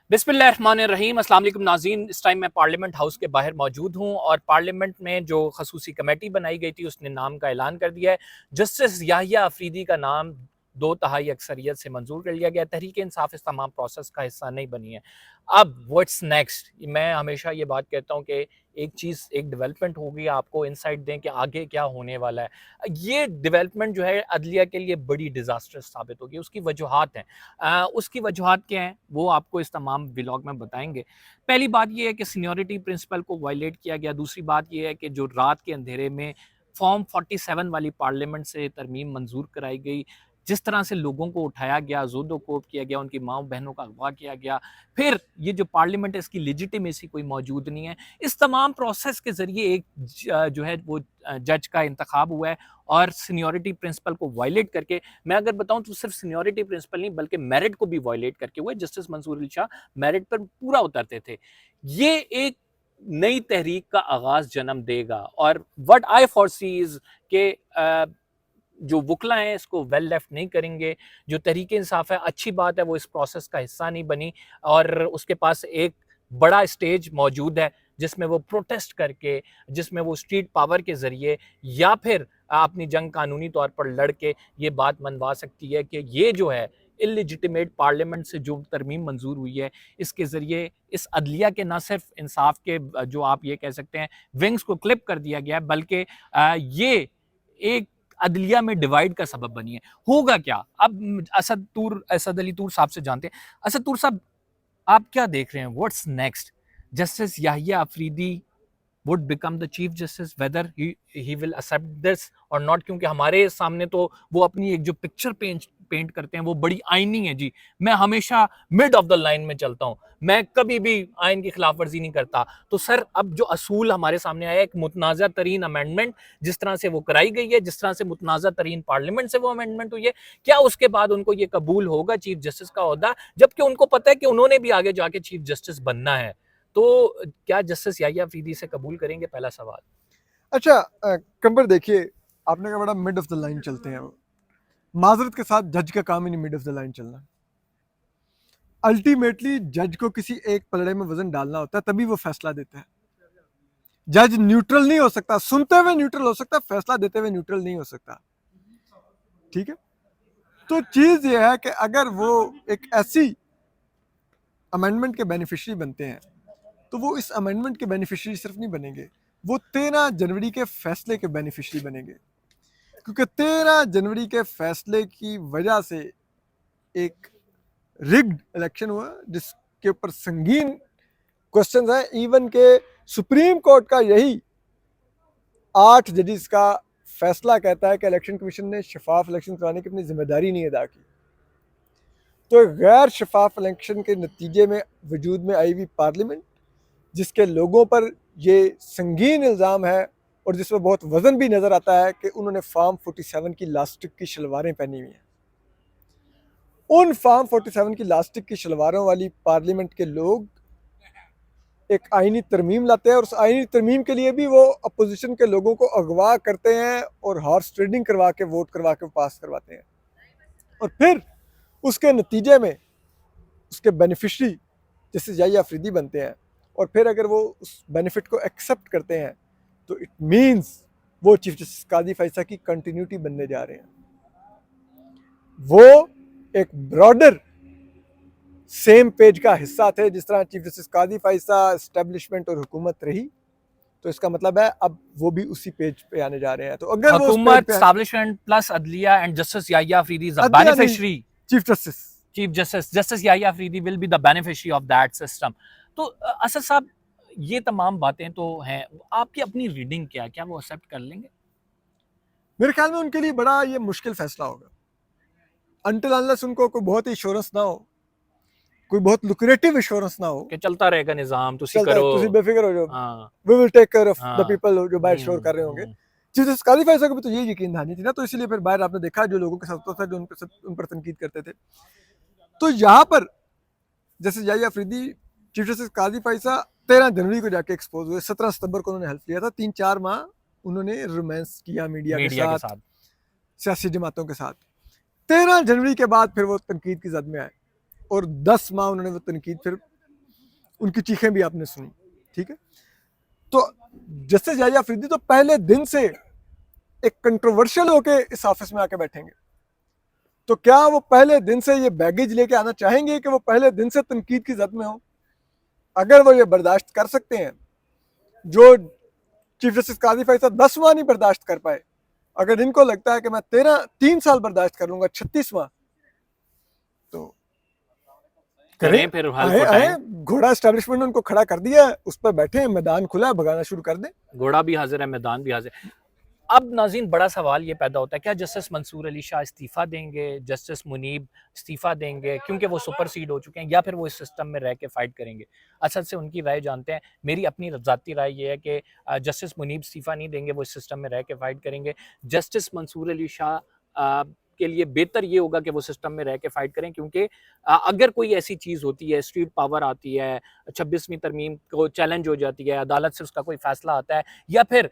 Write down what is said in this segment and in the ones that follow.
बिस्मिल्लाहिर्रहमानिर्रहीम। अस्सलाम वालेकुम नाज़रीन। इस टाइम मैं पार्लियामेंट हाउस के बाहर मौजूद हूँ और पार्लियामेंट में जो खसूसी कमेटी बनाई गई थी उसने नाम का ऐलान कर दिया है। जस्टिस याहिया अफरीदी का नाम 2/3 अक्सरियत से मंजूर कर लिया गया। तहरीक इंसाफ इस तमाम प्रोसेस का हिस्सा नहीं बनी है। अब व्हाट्स नेक्स्ट, मैं हमेशा ये बात कहता हूँ कि एक चीज़, एक डेवलपमेंट होगी, आपको इंसाइट दें कि आगे क्या होने वाला है। ये डेवलपमेंट जो है अदलिया के लिए बड़ी डिजास्टर्स साबित होगी। उसकी वजूहात हैं। उसकी वजूहात क्या हैं वो आपको इस तमाम व्लॉग में बताएंगे। पहली बात ये है कि सीनियरिटी प्रिंसिपल को वायलेट किया गया। दूसरी बात ये है कि जो रात के अंधेरे में फॉर्म 47 वाली पार्लियामेंट से तरमीम मंजूर कराई गई, जिस तरह से लोगों को उठाया गया, ज़ोदो-कोप किया गया, उनकी माँ बहनों का अगवा किया गया, फिर ये जो पार्लियामेंट है इसकी लेजिटिमेसी कोई मौजूद नहीं है। इस तमाम प्रोसेस के ज़रिए एक जो है वो जज का इंतखाब हुआ है और सीनियरिटी प्रिंसिपल को वायलेट करके, मैं अगर बताऊं तो सिर्फ सीनियरिटी प्रिंसिपल नहीं बल्कि मेरिट को भी वायलेट करके हुए। जस्टिस मंसूर अली शाह मेरिट पर पूरा उतरते थे। ये एक नई तहरीक का आगाज जन्म देगा और व्हाट आई फॉरसी इज के जो वकला हैं इसको वेल लेफ्ट नहीं करेंगे। जो तहरीक इंसाफ है, अच्छी बात है, वो इस प्रोसेस का हिस्सा नहीं बनी और उसके पास एक बड़ा स्टेज मौजूद है जिसमें वो प्रोटेस्ट करके, जिसमें वो स्ट्रीट पावर के ज़रिए या फिर अपनी जंग कानूनी तौर पर लड़ के ये बात मनवा सकती है कि ये जो है इलिजिटिमेट पार्लियामेंट से जो तरमीम मंजूर हुई है, इसके ज़रिए इस अदलिया के ना सिर्फ इंसाफ के जो आप ये कह सकते हैं विंग्स को क्लिप कर दिया गया है, बल्कि ये एक अदलिया में डिवाइड का सबब बनी है। होगा क्या अब? असद अली तूर साहब से जानते हैं। असद तूर साहब, आप क्या देख रहे हैं? What's next? Justice Yahya Afridi would become the chief justice, whether he will accept this or not, क्योंकि हमारे सामने तो वो अपनी एक जो पिक्चर पेंट करते हैं वो बड़ी आईनी है जी। मैं हमेशा मिड ऑफ द लाइन में चलता हूँ, मैं कभी भी आइन की खिलाफ वर्जी नहीं करता। तो सर, अब जो असूल हमारे सामने आया, एक मुतनाज़ा तरीन अमेंडमेंट जिस तरह से वो कराई गई है, जिस तरह से मुतनाज़ा तरीन पार्लियामेंट से वो अमेंडमेंट हुई है, क्या उसके बाद उनको ये कबूल होगा चीफ जस्टिस का ओहदा, जबकि उनको पता है कि उन्होंने भी आगे जाके चीफ जस्टिस बनना है? तो क्या जस्टिस याहिया अफरीदी से कबूल करेंगे? पहला सवाल। अच्छा, कंबर देखिए, आपने कहा बड़ा मिड ऑफ द लाइन चलते हैं। माजरत के साथ जज का काम ही नहीं मिड ऑफ द लाइन चलना। अल्टीमेटली जज को किसी एक पलड़े में वजन डालना होता है, तभी वो फैसला देता है। जज न्यूट्रल नहीं हो सकता, सुनते हुए न्यूट्रल हो सकता, फैसला देते हुए न्यूट्रल नहीं हो सकता। ठीक है, तो चीज ये है कि अगर वो एक ऐसी अमेंडमेंट के बेनिफिशियरी बनते हैं तो वो इस अमेंडमेंट के बेनिफिशियरी सिर्फ नहीं बनेंगे, वो 13 जनवरी के फैसले के बेनिफिशियरी बनेंगे। क्योंकि 13 जनवरी के फैसले की वजह से एक रिग्ड इलेक्शन हुआ जिसके ऊपर संगीन क्वेश्चन है। इवन के सुप्रीम कोर्ट का यही 8 जजेस का फैसला कहता है कि इलेक्शन कमीशन ने शफाफ इलेक्शन कराने की अपनी जिम्मेदारी नहीं अदा की। तो गैर शफाफ इलेक्शन के नतीजे में वजूद में आई हुई पार्लियामेंट, जिसके लोगों पर ये संगीन इल्ज़ाम है और जिसमें बहुत वजन भी नज़र आता है कि उन्होंने फार्म 47 की लास्टिक की शलवारें पहनी हुई हैं। उन फार्म 47 की लास्टिक की शलवारों वाली पार्लियामेंट के लोग एक आईनी तरमीम लाते हैं और उस आईनी तरमीम के लिए भी वो अपोजिशन के लोगों को अगवा करते हैं और हॉर्स ट्रेडिंग करवा के वोट करवा के पास करवाते हैं। और फिर उसके नतीजे में उसके बेनिफिशरी जैसे याहिया अफरीदी बनते हैं। और फिर अगर वो उस बेनिफिट को एक्सेप्ट करते हैं तो इट मीन्स वो चीफ जस्टिस काजी फैसला की कंटिन्यूटी बनने जा रहे हैं। वो एक ब्रॉडर सेम पेज का हिस्सा थे। जिस तरह चीफ जस्टिस काजी फैसला एस्टेब्लिशमेंट और हुकूमत रही, तो इसका मतलब है अब वो भी उसी पेज पे आने जा रहे हैं। तो अगर वो उस पेज हुकूमत, पे एस्टैब्लिशमेंट प्लस अदलिया and justice Yahya Afridi is a अदलिया नहीं, beneficiary. Chief justice justice Yahya Afridi will be the beneficiary of that system. तो असद साहब, ये तमाम बातें तो हैं, आपकी अपनी रीडिंग क्या है? क्या वो एक्सेप्ट कर लेंगे? मेरे ख्याल में उनके लिए बड़ा ये मुश्किल फैसला होगा। अनटिल अनलेस उनको कोई बहुत ही इंश्योरेंस ना हो, कोई बहुत लुक्रेटिव इंश्योरेंस ना हो कि चलता रहेगा निजाम, तुसी चलता है, करो। तुसी बेफिक्र हो जाओ, हाँ, we will take care of the हाँ। पीपल जो बाहर शोर कर रहे होंगे। चीफ जस्टिस काजी फैसला को भी तो ये यकीन दहानी थी ना, तो इसीलिए फिर बाहर आपने देखा जो लोगों के साथ होता था, जो उन पर तनकीद करते थे। तो यहाँ पर जैसे याहिया अफरीदी, चीफ जस्टिस काजी फैसला 13 जनवरी को जाके एक्सपोज हुए। 17 सितंबर को उन्होंने हेल्प लिया था। 3-4 माह उन्होंने रोमांस किया मीडिया के साथ, सियासी जमातों के साथ। 13 जनवरी के बाद फिर वो तनकीद की जद में आए और 10 माह उन्होंने वो तनकीद फिर उनकी चीखें भी आपने सुनी, ठीक है। तो जस्टिस याहिया अफरीदी तो पहले दिन से एक कंट्रोवर्शियल होके इस ऑफिस में आके बैठेंगे। तो क्या वो पहले दिन से ये बैगेज लेके आना चाहेंगे कि वो पहले दिन से तनकीद की जद में हो? अगर वो ये बर्दाश्त कर सकते हैं, जो चीफ जस्टिस काजी फैसल 10 माह नहीं बर्दाश्त कर पाए, अगर इनको लगता है कि मैं 3 साल बर्दाश्त कर लूंगा 36 माह, तो करें फिर हाल आए को घोड़ा एस्टेब्लिशमेंट ने उनको खड़ा कर दिया है, उस पर बैठे हैं, मैदान खुला है, भगाना शुरू कर दें। घोड़ा भी हाजिर है, मैदान भी हाजिर। अब नाज़रीन बड़ा सवाल ये पैदा होता है, क्या जस्टिस मंसूर अली शाह इस्तीफ़ा देंगे, जस्टिस मुनीब इस्तीफ़ा देंगे क्योंकि वो सुपरसीड हो चुके हैं, या फिर वो इस सिस्टम में रह के फ़ाइट करेंगे? असद से उनकी राय जानते हैं। मेरी अपनी ज़ाती राय ये है कि जस्टिस मुनीब इस्तीफ़ा नहीं देंगे, वो इस सिस्टम में रह के फ़ाइट करेंगे। जस्टिस मंसूर अली शाह के लिए बेहतर ये होगा कि वो सिस्टम में रह के फ़ाइट करें, क्योंकि अगर कोई ऐसी चीज़ होती है, स्ट्रीट पावर आती है, 26वीं तरमीम को चैलेंज हो जाती है, अदालत से उसका कोई फ़ैसला आता है, या फिर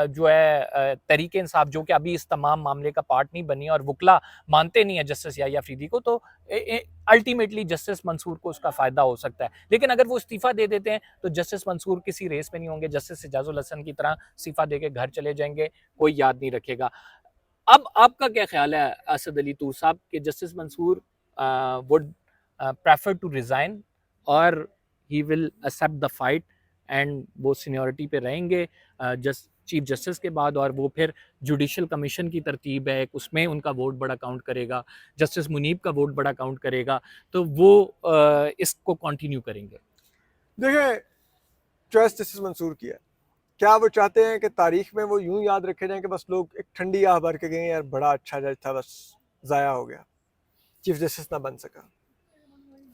जो है तहरीक इंसाफ जो कि अभी इस तमाम मामले का पार्ट नहीं बनी और वकला मानते नहीं है जस्टिस याहिया अफरीदी को, तो अल्टीमेटली जस्टिस मंसूर को उसका फ़ायदा हो सकता है। लेकिन अगर वो इस्तीफ़ा दे देते हैं तो जस्टिस मंसूर किसी रेस में नहीं होंगे, जस्टिस एजाजुल हसन की तरह इस्तीफ़ा दे के घर चले जाएंगे, कोई याद नहीं रखेगा। अब आपका क्या ख्याल है असद अली तूर साहब कि justice Mansoor would prefer to resign or he will accept the fight and वो सीनियरिटी पे रहेंगे चीफ जस्टिस के बाद, और वो फिर जुडिशल कमीशन की तरतीब है, उसमें उनका वोट बड़ा काउंट करेगा, जस्टिस मुनीब का वोट बड़ा काउंट करेगा, तो वो इसको कंटिन्यू करेंगे? देखिए, चॉइस जस्टिस मंसूर की है। क्या वो चाहते हैं कि तारीख में वो यूं याद रखे जाएं कि बस लोग एक ठंडी आह भर के गए, यार बड़ा अच्छा जज था, बस ज़ाया हो गया, चीफ जस्टिस ना बन सका,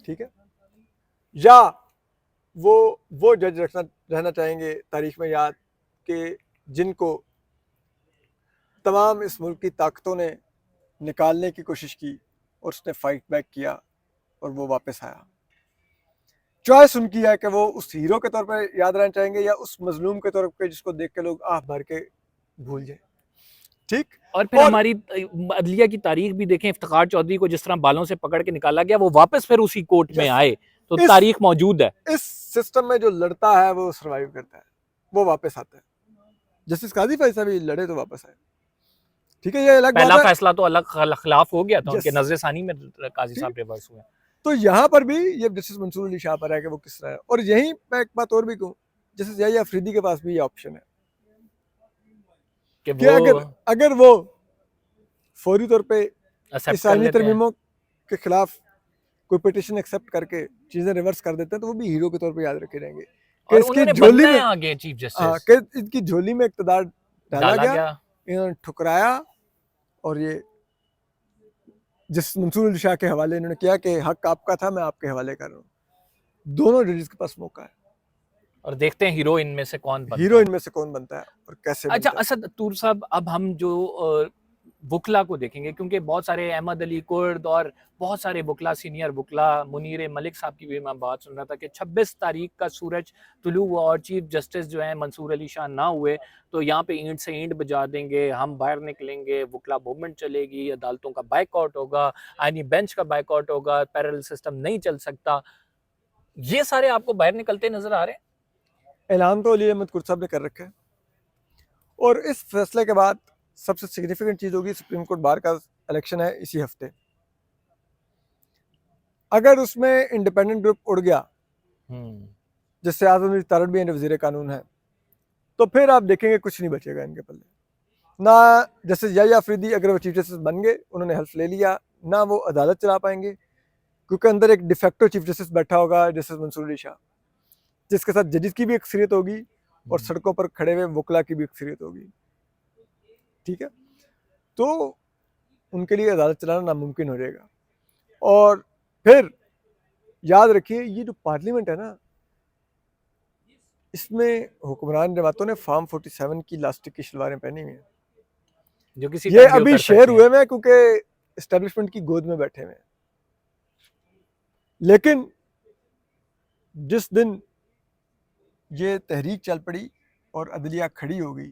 ठीक है? या वो जज रहना चाहेंगे तारीख में याद कि जिनको तमाम इस मुल्क की ताकतों ने निकालने की कोशिश की और उसने फाइट बैक किया और वो वापस आया। चॉइस उनकी है कि वो उस हीरो के तौर पर याद रहना चाहेंगे या उस मजलूम के तौर पर जिसको देख के लोग आह भर के भूल जाए, ठीक। और फिर हमारी अदलिया की तारीख भी देखें, इफ्तिखार चौधरी को जिस तरह बालों से पकड़ के निकाला गया, वो वापस फिर उसी कोर्ट में आए, तो तारीख मौजूद है। इस सिस्टम में जो लड़ता है वो सर्वाइव करता है, वो वापस आता है। जस्टिस काजी फैसल भी लड़े तो वापस आए, ठीक है। ये अलग पहला बात है, फैसला तो अलग खिलाफ हो गया था, उनके नजर सानी में काजी साहब रिवर्स हुए। तो यहाँ पर भी ये जस्टिस मंसूर अली शाह पर है कि वो किस तरह है। और यही मैं एक बात और भी कहूँ, जस्टिस याहिया अफरीदी के पास भी ये ऑप्शन है कि अगर वो फौरी तौर पे इस आईनी तरमीमों के खिलाफ कोई पिटीशन एक्सेप्ट करके चीजें रिवर्स कर देते हैं, तो वो भी हीरो के तौर पे याद रखे जाएंगे कि इसकी झोली में आगे चीफ जस्टिस कि इनकी झोली में इक़्तिदार डाला गया, इन्होंने ठुकराया, और ये जिस मंसूर अली शाह के हवाले इन्होंने किया कि हक आपका था, मैं आपके हवाले कर रहा हूँ। दोनों जजेस के पास मौका है, और देखते हैं हीरो इनमें से कौन बनता है और कैसे। अच्छा असद तूर साहब, अब हम जो वकला को देखेंगे, क्योंकि बहुत सारे अहमद अली कुर्द और बहुत सारे वकला, सीनियर वकला, मुनीर मलिक साहब की भी मैं बात सुन रहा था कि 26 तारीख का सूरज तुलू हुआ और चीफ जस्टिस जो है मंसूर अली शाह ना हुए, तो यहाँ पे ईंट से ईंट बजा देंगे, हम बाहर निकलेंगे, वकला मूवमेंट चलेगी, अदालतों का बाइकआउट होगा, आईनी बेंच का बाइकआउट होगा, पैरेलल सिस्टम नहीं चल सकता। ये सारे आपको बाहर निकलते नजर आ रहे हैं? ऐलान तो अली अहमद कुर्द साहब ने कर रखा है, और इस फैसले के बाद सबसे सिग्निफिकेंट चीज होगी, सुप्रीम कोर्ट बार का इलेक्शन है इसी हफ्ते। अगर उसमें इंडिपेंडेंट ग्रुप उड़ गया, जिससे आजम तारड़ भी वजीर कानून है, तो फिर आप देखेंगे कुछ नहीं बचेगा इनके पल्ले। ना जस्टिस याहिया अफरीदी अगर वो चीफ जस्टिस बन गए, उन्होंने हेल्प ले लिया, ना वो अदालत चला पाएंगे, क्योंकि अंदर एक डिफेक्टो चीफ जस्टिस बैठा होगा जस्टिस मंसूर अली शाह, जिसके साथ जजेस की भी अक्सरियत होगी और सड़कों पर खड़े हुए वकला की भी अक्सरियत होगी, ठीक है। तो उनके लिए अदालत चलाना नामुमकिन हो जाएगा। और फिर याद रखिए, ये जो पार्लियामेंट है ना, इसमें हुक्मरान जमातों ने फॉर्म 47 की इलास्टिक की शलवारें पहनी हुई हैं, जो किसी ये अभी शेयर हुए हैं क्योंकि एस्टेब्लिशमेंट की गोद में बैठे हुए हैं। लेकिन जिस दिन ये तहरीक चल पड़ी और अदलिया खड़ी हो गई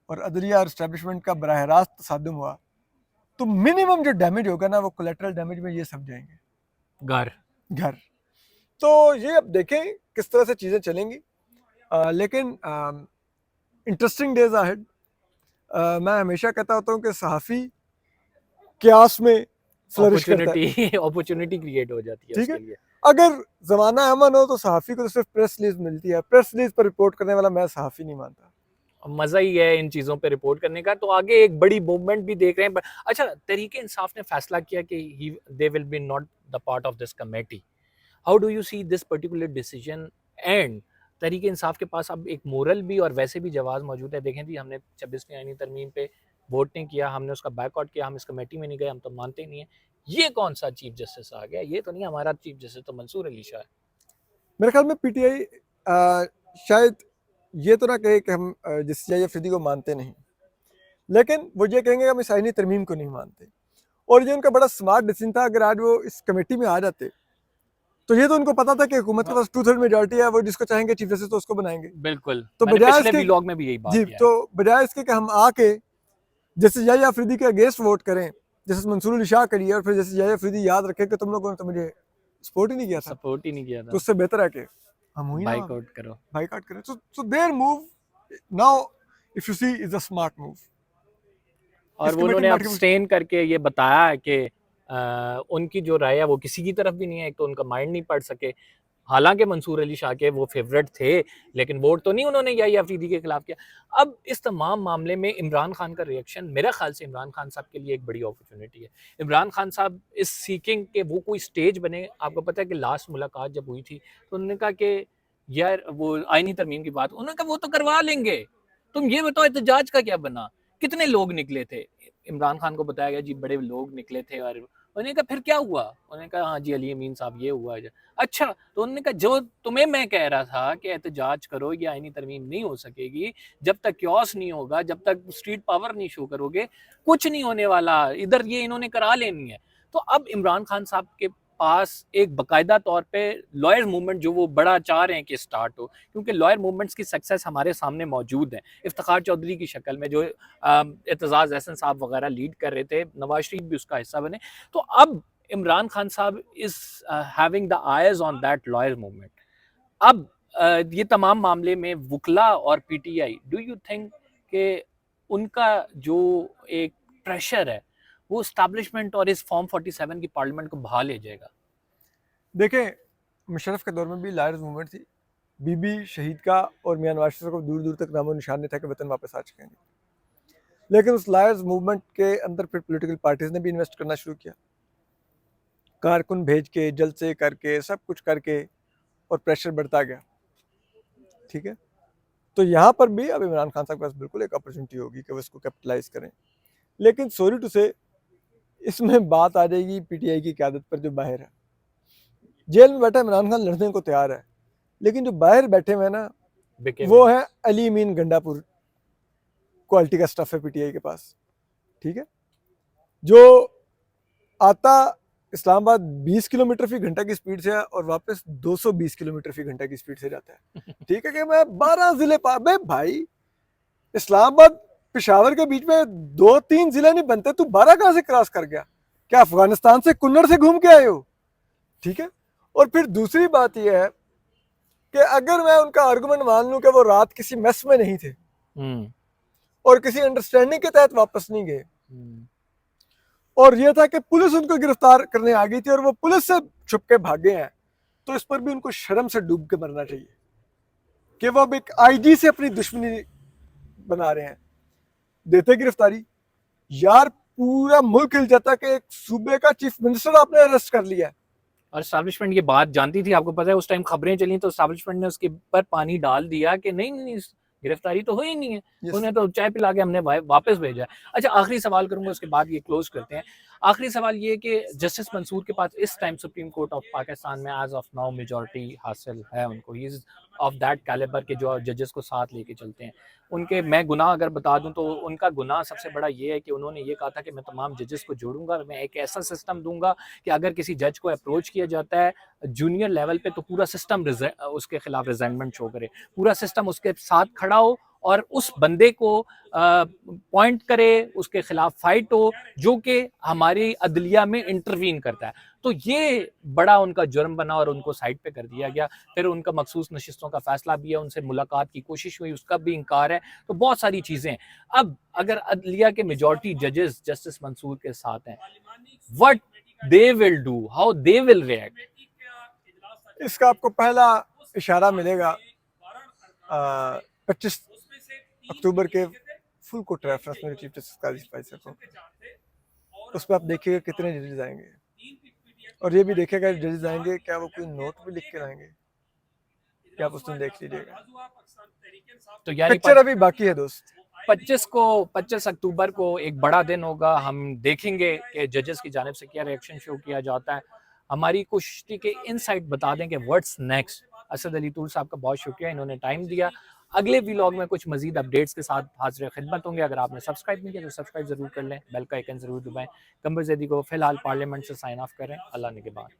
और अदलिया और एस्टेब्लिशमेंट का बराह रास्त तसादुम हुआ, तो मिनिमम जो डैमेज होगा ना, वो कोलेटरल डैमेज में ये सब जाएंगे घर। तो ये अब देखें किस तरह से चीज़ें चलेंगी, लेकिन इंटरेस्टिंग डेज अहेड। मैं हमेशा कहता होता हूँ कि सहाफ़ी क्यास में फ्लरिश करता है, अपॉर्चुनिटी अपॉर्चुनिटी क्रिएट हो जाती है ठीक है। उसके लिए। अगर ज़माना अमन हो तो सहाफ़ी को तो सिर्फ प्रेस रिलीज मिलती है, प्रेस रिलीज पर रिपोर्ट करने वाला मैं सहाफ़ी नहीं मानता। मजा ही है इन चीजों पे रिपोर्ट करने का। तो आगे एक बड़ी मूवमेंट भी देख रहे हैं। अच्छा, तहरीके इंसाफ ने फैसला किया कि they will be not the part of this committee. How do you see this particular decision? And Tehreek e Insaf के पास अब एक मोरल भी और वैसे भी जवाब मौजूद है। देखें जी, हमने 26वीं आईनी तरमीम पे वोट नहीं किया, हमने उसका बैकआउट किया, हम इस कमेटी में नहीं गए, हम तो मानते ही नहीं है। ये कौन सा चीफ जस्टिस आ गया? ये तो नहीं, हमारा चीफ जस्टिस तो मंसूर अली शाह है। मेरे ख्याल में पीटीआई शायद ये तो ना कहे कि हम जस्टिस अफरीदी को मानते नहीं, लेकिन वो ये कहेंगे कि हम इस आईनी तरमीम को नहीं मानते। और ये उनका बड़ा स्मार्ट डिसीजन था। अगर आज वो इस कमेटी में आ जाते तो ये तो उनको पता था कि हुकूमत के पास 2/3 मेजॉरिटी है, वो जिसको चाहेंगे चीफ जस्टिस तो उसको बनाएंगे। बिल्कुल, तो मैंने बजाय पिछले इसके व्लॉग में भी यही बात जी, किया है। तो बजाय इसके कि हम आके जैसे याहिया अफरीदी के अगेंस्ट वोट करें, जैसे मंसूर अली शाह करिए, और फिर जैसे याहिया अफरीदी याद रखे कि तुम लोगों ने तो मुझे सपोर्ट ही नहीं किया था, सपोर्ट ही नहीं किया तो था, उससे बेहतर है कि हम हुई ना बाइकआउट करो। बाइकआउट करें। So their move now if you see is a smart move. और इस वो कमेटी उन्होंने में बैठ के अब्सटेन करके ये बताया है कि उनकी जो राय है वो किसी की तरफ भी नहीं है। एक तो उनका माइंड नहीं पढ़ सके, हालांकि मंसूर अली शाह के वो फेवरेट थे, लेकिन वोट तो नहीं उन्होंने याहिया अफरीदी के खिलाफ किया। अब इस तमाम मामले में इमरान खान का रिएक्शन, मेरे ख्याल से इमरान खान साहब के लिए एक बड़ी अपॉर्चुनिटी है। इमरान खान साहब इस सीकिंग के वो कोई स्टेज बने। आपको पता है कि लास्ट मुलाकात जब हुई थी तो उन्होंने कहा कि यार वो आईनी तरमीम की बात, उन्होंने कहा वो तो करवा लेंगे, तुम ये बताओ एहतजाज का क्या बना, कितने लोग निकले थे। इमरान खान को बताया गया जी बड़े लोग निकले थे, और उन्होंने कहा फिर क्या हुआ? उन्होंने कहा हाँ जी अली अमीन साहब ये हुआ है। अच्छा, तो उन्होंने कहा जो तुम्हें मैं कह रहा था कि एहतजाज करो, ये आईनी तरमीम नहीं हो सकेगी जब तक क्योस नहीं होगा, जब तक स्ट्रीट पावर नहीं शो करोगे, कुछ नहीं होने वाला। इधर ये इन्होंने करा लेनी है। तो अब इमरान खान साहब के पास एक बकायदा तौर पे लॉयर मूवमेंट जो वो बड़ा चाह रहे हैं कि स्टार्ट हो, क्योंकि लॉयर मूवमेंट्स की सक्सेस हमारे सामने मौजूद है। इफ्तिखार चौधरी की शक्ल में जो एतजाज एहसन साहब वगैरह लीड कर रहे थे, नवाज शरीफ भी उसका हिस्सा बने। तो अब इमरान खान साहब is having the eyes on that lawyer movement. अब ये तमाम मामले में वकला और पीटीआई, डू यू थिंक कि उनका जो एक प्रेशर है वो एस्टैब्लिशमेंट और इस फॉर्म 47 की पार्लियामेंट को बहा ले जाएगा? देखें, मुशर्रफ के दौर में भी लायर्स मूवमेंट थी। बीबी शहीद का और मियां नवाज शरीफ को दूर दूर तक नामो निशान नहीं था कि वतन वापस आ चुके हैं। लेकिन उस लायर्स मूवमेंट के अंदर फिर पॉलिटिकल पार्टीज ने भी इन्वेस्ट करना शुरू किया, कारकुन भेज के, जलसे करके, सब कुछ करके, और प्रेशर बढ़ता गया। ठीक है, तो यहाँ पर भी अब इमरान खान साहब के पास बिल्कुल एक अपॉर्चुनिटी होगी कि वो इसको कैपिटलाइज करें। लेकिन सॉरी टू से, इसमें बात आ जाएगी पीटीआई की क़यादत पर जो बाहर है। जेल में बैठा इमरान खान लड़ने को तैयार है, लेकिन जो बाहर बैठे हुए ना वो है अली अमीन गंडापुर क्वालिटी का स्टफ है पीटीआई के पास। ठीक है, जो आता इस्लामाबाद 20 किलोमीटर फी घंटा की स्पीड से है और वापस 220 किलोमीटर फी घंटा की स्पीड से जाता है। ठीक है, कि मैं 12 जिले भाई, इस्लामाबाद पेशावर के बीच में 2-3 जिले नहीं बनते, तू 12 कहां से क्रॉस कर गया? क्या अफगानिस्तान से कुन्नड़ से घूम के आए हो? ठीक है, और फिर दूसरी बात यह है कि अगर मैं उनका आर्गुमेंट मान लूं कि वो रात किसी मेस में नहीं थे और किसी अंडरस्टैंडिंग के तहत वापस नहीं गए, और यह था कि पुलिस उनको गिरफ्तार करने आ गई थी और वो पुलिस से छुप के भागे हैं, तो इस पर भी उनको शर्म से डूब के मरना चाहिए कि वो अब एक आईजी से अपनी दुश्मनी बना रहे हैं। देते गिरफ्तारी, यार पूरा मुल्क हिल जाता कि एक सूबे का चीफ मिनिस्टर आपने अरेस्ट कर लिया। और एस्टैब्लिशमेंट ये बात जानती थी, आपको पता है उस टाइम खबरें चली तो एस्टैब्लिशमेंट ने उसके पर पानी डाल दिया कि नहीं नहीं, नहीं गिरफ्तारी तो हुई नहीं है, उन्हें तो चाय पिला के हमने वापस भेजा है। अच्छा, आखिरी सवाल करूंगा, उसके बाद ये क्लोज करते हैं। आखिरी सवाल ये कि जस्टिस मंसूर के पास इस time supreme court of Pakistan में एज ऑफ नाउ मेजॉरिटी हासिल है उनको, he is of that calibre के जो जजेस को साथ लेके चलते हैं। उनके मैं गुनाह अगर बता दूं तो उनका गुनाह सबसे बड़ा ये है कि उन्होंने ये कहा था कि मैं तमाम जजेस को जोड़ूंगा, मैं एक ऐसा सिस्टम दूंगा कि अगर किसी जज को अप्रोच किया जाता है जूनियर लेवल पे तो पूरा सिस्टम उसके खिलाफ रिजेंटमेंट शो करे, पूरा सिस्टम उसके साथ खड़ा हो और उस बंदे को पॉइंट करे, उसके खिलाफ फाइट हो जो कि हमारी अदलिया में इंटरवीन करता है। तो ये बड़ा उनका जुर्म बना और उनको साइड पे कर दिया गया। फिर उनका मखसूस नशिस्तों का फैसला भी है, उनसे मुलाकात की कोशिश हुई, उसका भी इनकार है। तो बहुत सारी चीज़ें। अब अगर अदलिया के मेजॉरिटी जजेस जस्टिस मंसूर के साथ हैं, what they will do, how they will react? इसका आपको पहला इशारा मिलेगा 25 अक्टूबर के फुल कोर्ट रेफरेंस में चीफ जस्टिस काजी फाइजर को। उस पर आप देखिएगा कितने जजेस आएंगे, और ये भी देखेगा जजेस आएंगे क्या वो कोई नोट भी लिख के आएंगे, क्या आप उस दिन देख लीजिएगा। तो यानी पिक्चर अभी बाकी है दोस्त। 25 अक्टूबर को एक बड़ा दिन होगा। हम देखेंगे कि जजेस की जानिब से क्या रिएक्शन शो किया जाता है। हमारी कोशिश थी कि इनसाइट बता दें कि व्हाट्स नेक्स्ट। असद अली तूर साहब का बहुत शुक्रिया, इन्होंने टाइम दिया। अगले व्लॉग में कुछ मजीद अपडेट्स के साथ हाजिर खिदमत होंगे। अगर आपने सब्सक्राइब नहीं किया तो सब्सक्राइब जरूर कर लें, बेल का आइकन जरूर दबाएं। कमर जैदी को फिलहाल पार्लियामेंट से साइन ऑफ करें। अल्लाह ने के बाद।